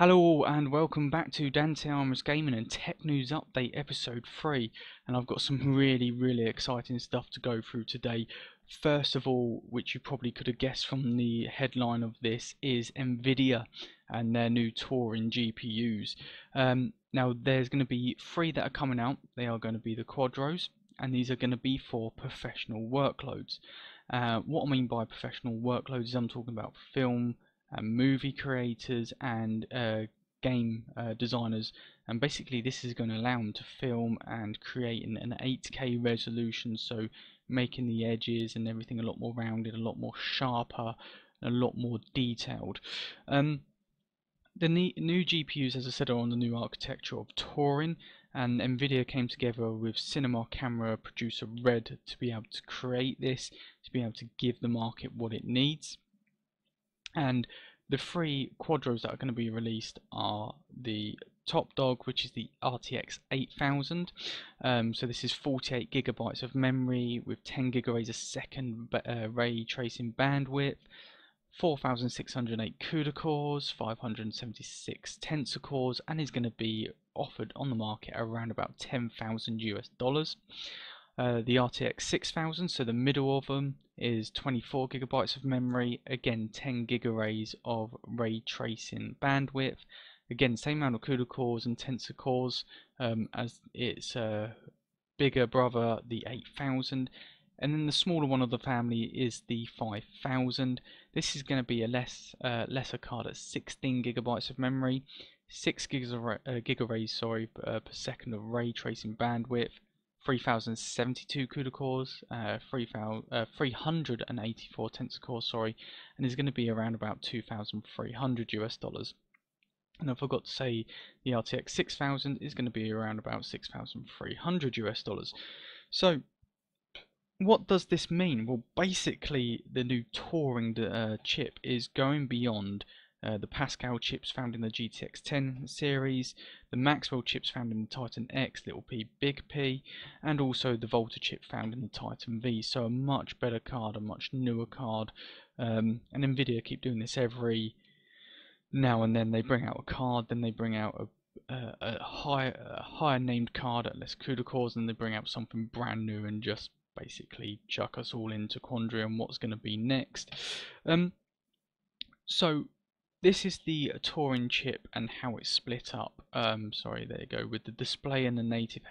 Hello all and welcome back to Dante Armour's Gaming and Tech News Update episode 3, and I've got some really exciting stuff to go through today. First of all, which you probably could have guessed from the headline of this, is Nvidia and their new Turing GPUs. Now there's going to be 3 that are coming out. They are going to be the Quadros, and these are going to be for professional workloads. What I mean by professional workloads is I'm talking about film, movie creators and game designers, and basically this is going to allow them to film and create in an 8K resolution, so making the edges and everything a lot more rounded, a lot more sharper, and a lot more detailed. The new GPUs, as I said, are on the new architecture of Turing, and Nvidia came together with cinema camera producer Red to be able to create this, to be able to give the market what it needs. And the 3 Quadros that are going to be released are the top dog, which is the RTX 8000. So this is 48 gigabytes of memory with 10 gigabytes a second ray tracing bandwidth, 4,608 CUDA cores, 576 tensor cores, and is going to be offered on the market around about $10,000. The RTX 6000, so the middle of them, is 24 gigabytes of memory, again 10 gigabays of ray tracing bandwidth, again same amount of CUDA cores and tensor cores as its bigger brother, the 8000. And then the smaller one of the family is the 5000. This is going to be a lesser card at 16 gigabytes of memory, 6 gigabays per second of ray tracing bandwidth, 3072 CUDA cores, 384 tensor cores, and is going to be around about $2,300. And I forgot to say the RTX 6000 is going to be around about $6,300. So what does this mean? Well, basically the new Turing chip is going beyond the Pascal chips found in the GTX 10 series, the Maxwell chips found in the Titan X, little p, big P, and also the Volta chip found in the Titan V. So a much better card, a much newer card. And Nvidia keep doing this every now and then. They bring out a card, then they bring out a higher named card at less CUDA cores, and they bring out something brand new and just basically chuck us all into quandary on what's going to be next. So this is the Turing chip and how it's split up. Sorry, there you go, with the display and the native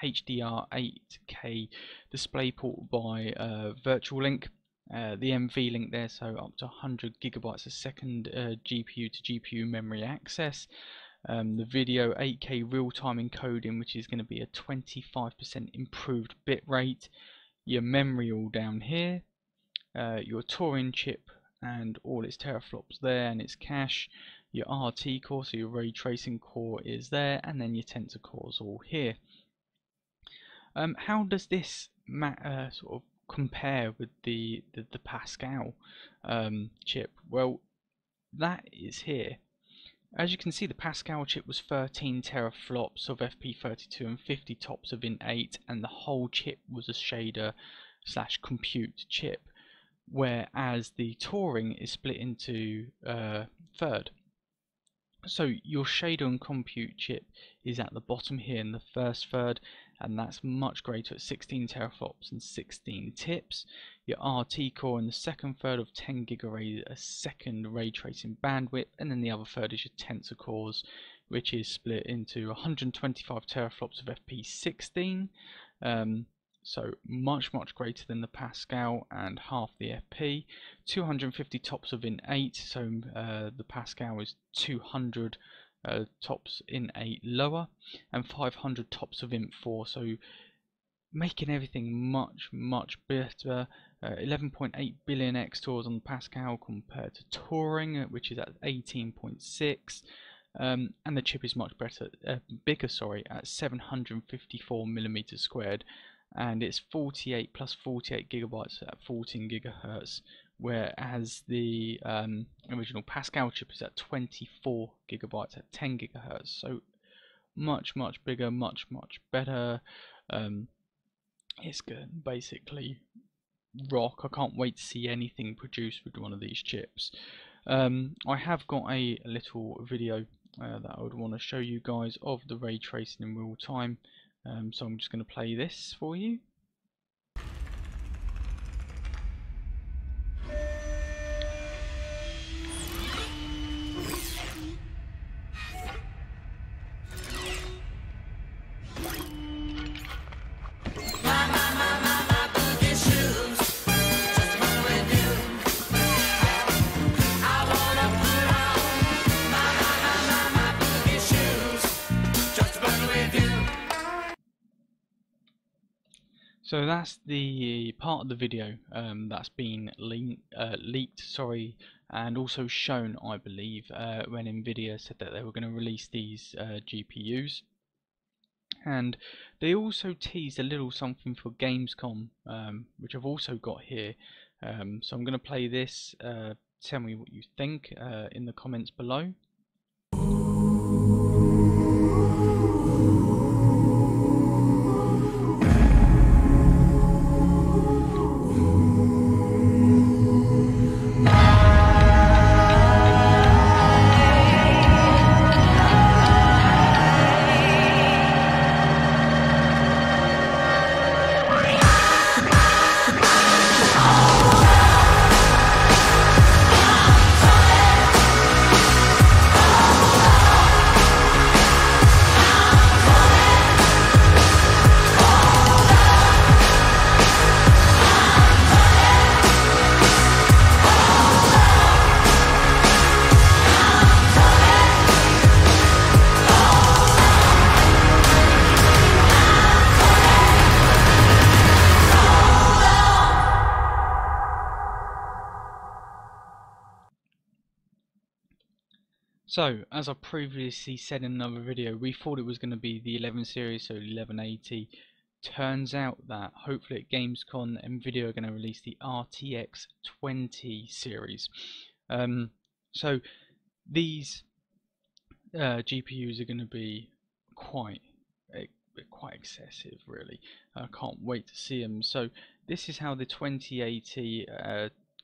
HDR 8K display port by Virtual Link, the MV link there, so up to 100 gigabytes a second GPU to GPU memory access. The video 8K real-time encoding, which is going to be a 25% improved bit rate. Your memory all down here, your Turing chip and all its teraflops there, and its cache, your RT core, so your ray tracing core is there, and then your tensor cores all here. How does this sort of compare with the Pascal chip? Well, that is here. As you can see, the Pascal chip was 13 teraflops of FP32 and 50 tops of Int8, and the whole chip was a shader / compute chip, whereas the Turing is split into third. So your shader and compute chip is at the bottom here in the first third, and that's much greater at 16 teraflops and 16 tips. Your RT core in the second third of 10 gigabays a second ray tracing bandwidth, and then the other third is your tensor cores, which is split into 125 teraflops of FP16. So much greater than the Pascal and half the FP. 250 tops of Int8, so the Pascal is 200 tops Int8 lower, and 500 tops of Int4, so making everything much better. 11.8 billion XTORs on the Pascal compared to Turing, which is at 18.6. And the chip is much bigger, at 754 millimeters squared, and it's 48 plus 48 gigabytes at 14 gigahertz, whereas the original Pascal chip is at 24 gigabytes at 10 gigahertz. So much bigger, much better. It's good, basically rock. I can't wait to see anything produced with one of these chips. I have got a little video that I would want to show you guys of the ray tracing in real time. So I'm just going to play this for you. So that's the part of the video that's been leaked, and also shown, I believe, when Nvidia said that they were going to release these GPUs. And they also teased a little something for Gamescom, which I've also got here. So I'm going to play this. Tell me what you think in the comments below. So, as I previously said in another video, we thought it was going to be the 11 series, so 1180. Turns out that hopefully at Gamescom, Nvidia are going to release the RTX 20 series. So these GPUs are going to be quite excessive, really. I can't wait to see them. So this is how the 2080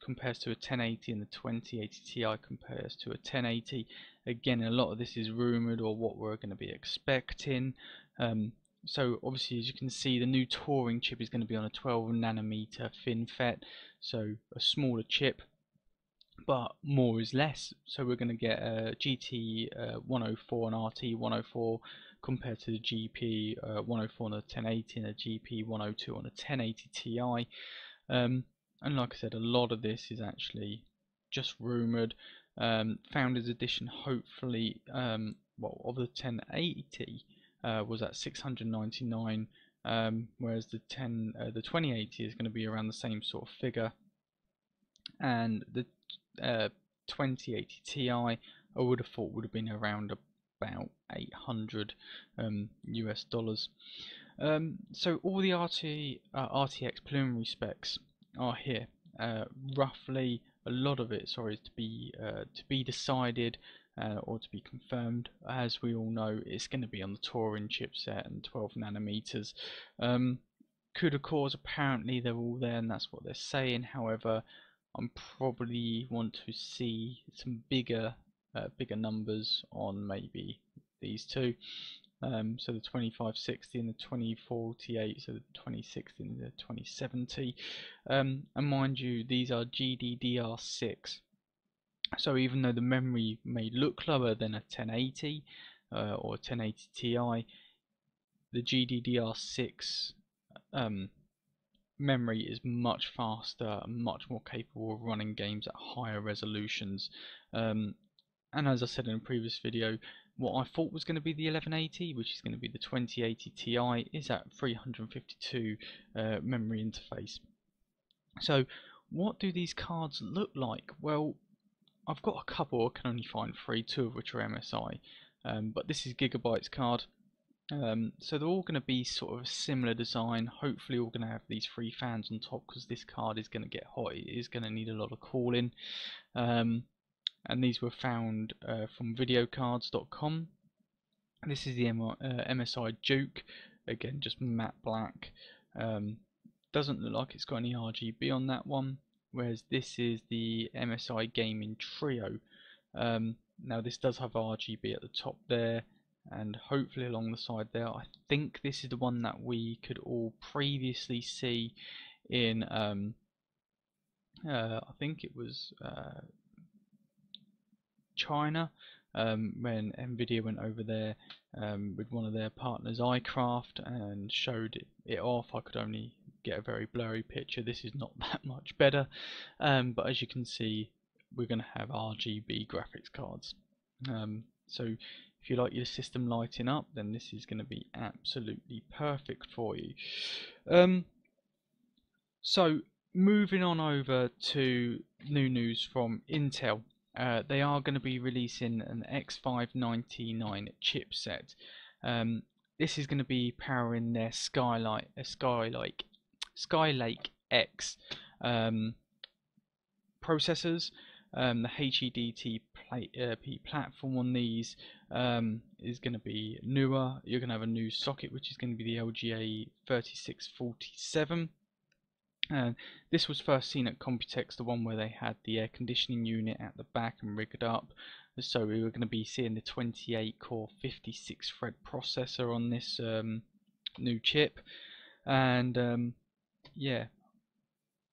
compares to a 1080, and the 2080 Ti compares to a 1080. Again, a lot of this is rumored or what we're going to be expecting. So obviously, as you can see, the new Turing chip is going to be on a 12 nanometer FinFET, so a smaller chip, but more is less. So we're going to get a GT 104 and RT 104 compared to the GP 104 on a 1080 and a GP 102 on a 1080 Ti. And like I said, a lot of this is actually just rumored. Founders Edition, hopefully, well, of the 1080 was at 699, whereas the 2080 is going to be around the same sort of figure, and the 2080 Ti I would have thought would have been around about 800 US dollars. So all the RTX preliminary specs are here. Roughly, a lot of it, is to be decided or to be confirmed. As we all know, it's going to be on the Turing chipset and 12 nanometers. CUDA cores, apparently they're all there, and that's what they're saying. However, I'm probably want to see some bigger numbers on maybe these two. So the 2560 and the 2048, so the 2060 and the 2070. And mind you, these are GDDR6. So even though the memory may look lower than a 1080 or 1080 Ti, the GDDR6 memory is much faster and much more capable of running games at higher resolutions. And as I said in a previous video, what I thought was going to be the 1180, which is going to be the 2080 Ti, is at 352 memory interface. So what do these cards look like? Well, I've got a couple, I can only find 3, 2 of which are MSI, but this is Gigabyte's card. So they're all going to be sort of a similar design. Hopefully all going to have these 3 fans on top, because this card is going to get hot. It is going to need a lot of cooling. And these were found from videocards.com. This is the MSI Duke, again just matte black. Doesn't look like it's got any RGB on that one, whereas this is the MSI Gaming Trio. Now this does have RGB at the top there, and hopefully along the side there. I think this is the one that we could all previously see in I think it was China, when Nvidia went over there with one of their partners, iCraft, and showed it off. I could only get a very blurry picture. This is not that much better, but as you can see, we're going to have RGB graphics cards. So if you like your system lighting up, then this is going to be absolutely perfect for you. So moving on over to new news from Intel. They are going to be releasing an x599 chipset. This is going to be powering their Skylake X processors. The HEDT platform on these is going to be newer. You're going to have a new socket, which is going to be the LGA 3647. This was first seen at Computex, the one where they had the air conditioning unit at the back and rigged up. So we were going to be seeing the 28 core 56 thread processor on this new chip, and yeah,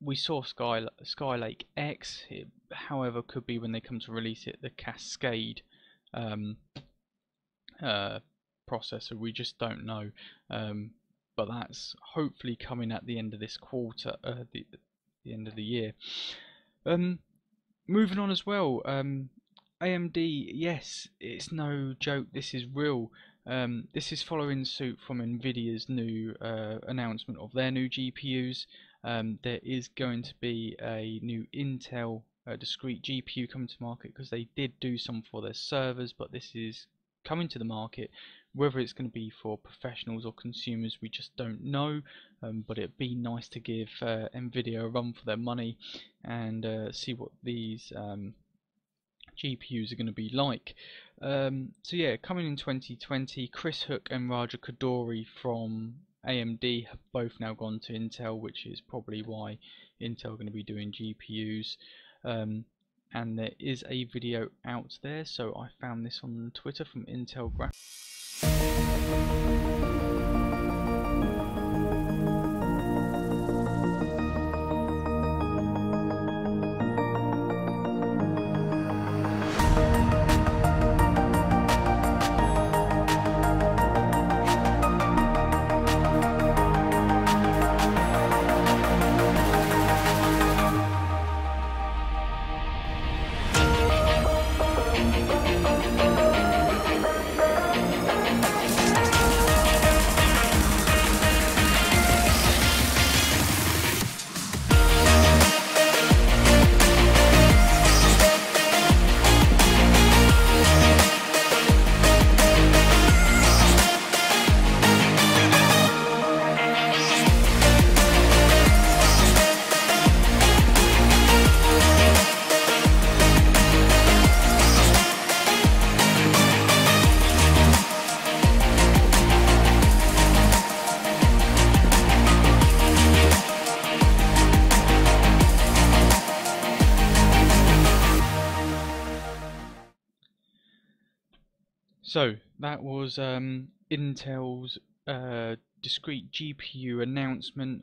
we saw Skylake X. It, however, could be when they come to release it the Cascade processor. We just don't know. But that's hopefully coming at the end of this quarter, the end of the year. Moving on as well, AMD, yes, it's no joke, this is real. This is following suit from Nvidia's new announcement of their new GPUs. There is going to be a new Intel discrete GPU coming to market, because they did do some for their servers, but this is coming to the market. Whether it's going to be for professionals or consumers, we just don't know, but it'd be nice to give Nvidia a run for their money and see what these GPUs are going to be like. So yeah, coming in 2020, Chris Hook and Raja Koduri from AMD have both now gone to Intel, which is probably why Intel are going to be doing GPUs. And there is a video out there, so I found this on Twitter from Intel Graphics. So that was Intel's discrete GPU announcement,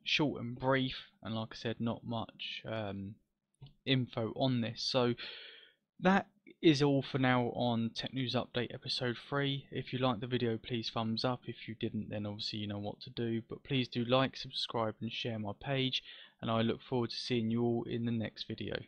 short and brief, and like I said, not much info on this. So that is all for now on Tech News Update episode 3. If you liked the video, please thumbs up. If you didn't, then obviously you know what to do, but please do like, subscribe and share my page, and I look forward to seeing you all in the next video.